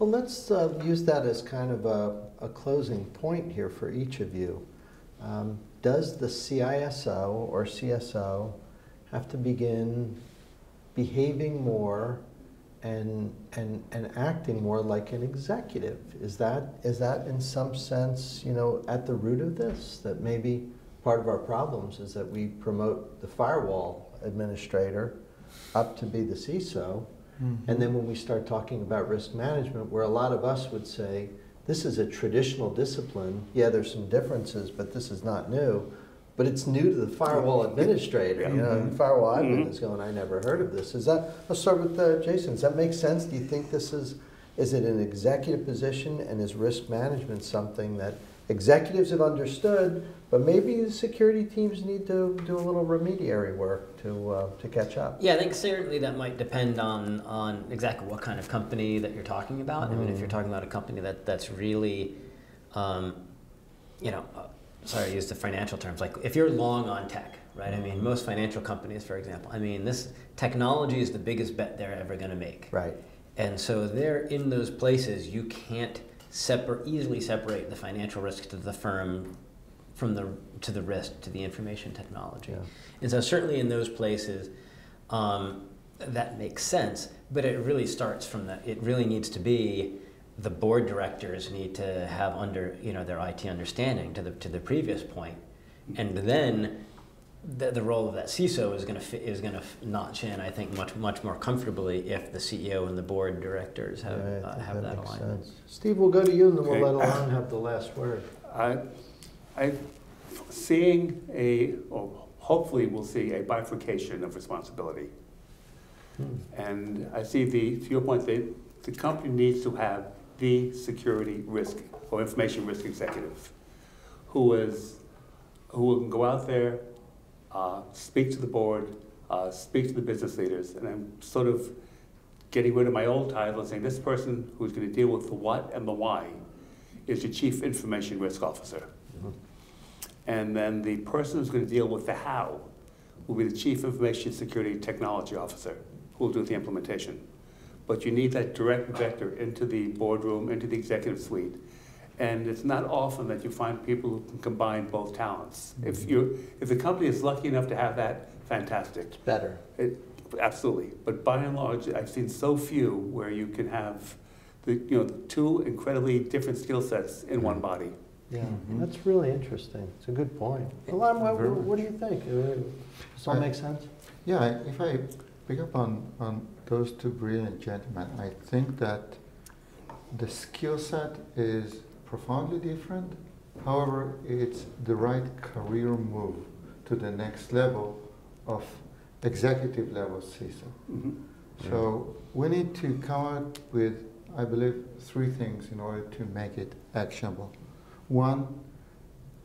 Well, let's use that as kind of a closing point here for each of you. Does the CISO or CSO have to begin behaving more and acting more like an executive? Is that in some sense, you know, at the root of this? That maybe part of our problems is that we promote the firewall administrator up to be the CISO, and then when we start talking about risk management, where a lot of us would say, this is a traditional discipline, yeah, there's some differences, but this is not new. But it's new to the firewall administrator. You know, the firewall admin is going, I never heard of this. Is that, let's start with Jason. Does that make sense? Do you think this is it an executive position, and is risk management something that executives have understood, but maybe the security teams need to do a little remediary work to catch up? Yeah, I think certainly that might depend on exactly what kind of company that you're talking about. I mean, if you're talking about a company that's really, you know, sorry to use the financial terms, like if you're long on tech, right? I mean, most financial companies, for example, I mean, this technology is the biggest bet they're ever going to make. Right. And so they're in those places, you can't easily separate the financial risk to the firm to the risk to the information technology. Yeah. And so certainly in those places, that makes sense, but it really starts from it really needs to be the board directors need to have their IT understanding to the previous point, and then the role of that CISO is going to notch in, I think, much more comfortably if the CEO and the board directors have that alignment. Sense. Steve, we'll go to you, and then we'll let Alon have the last word. I'm hopefully we'll see a bifurcation of responsibility, and I see to your point, the company needs to have the security risk or information risk executive who can go out there, speak to the board, speak to the business leaders, and I'm sort of getting rid of my old title and saying this person who's going to deal with the what and the why is the Chief Information Risk Officer. And then the person who's going to deal with the how will be the Chief Information Security Technology Officer, who will do the implementation. But you need that direct vector into the boardroom, into the executive suite. And it's not often that you find people who can combine both talents. If the company is lucky enough to have that, fantastic. It's better. Absolutely. But by and large, I've seen so few where you can have the two incredibly different skill sets in one body. Yeah, that's really interesting. It's a good point. Alon, what do you think? Does that make sense? Yeah, if I pick up on those two brilliant gentlemen, I think that the skill set is profoundly different. However, it's the right career move to the next level of executive level CISO. So we need to come up with, I believe, three things in order to make it actionable. One,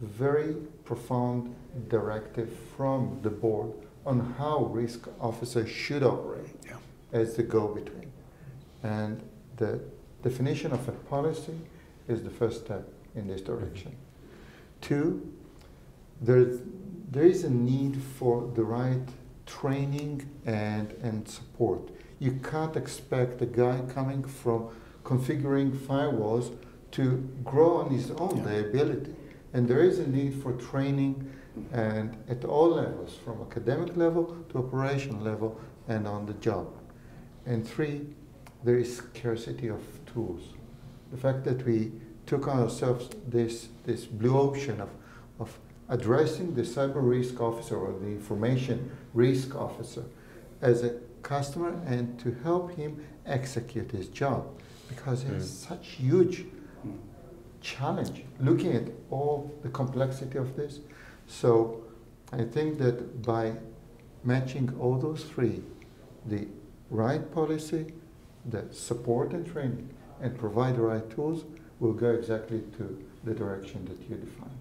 very profound directive from the board on how risk officers should operate as the go-between. And the definition of a policy is the first step in this direction. Two, there is a need for the right training and support. You can't expect a guy coming from configuring firewalls to grow on his own the ability. And there is a need for training and at all levels, from academic level to operational level and on the job. And three, there is scarcity of tools. The fact that we took on ourselves this blue ocean of addressing the cyber risk officer or the information risk officer as a customer and to help him execute his job, because it's such huge challenge looking at all the complexity of this. So I think that by matching all those three, the right policy, the support and training, and provide the right tools, will go exactly to the direction that you define.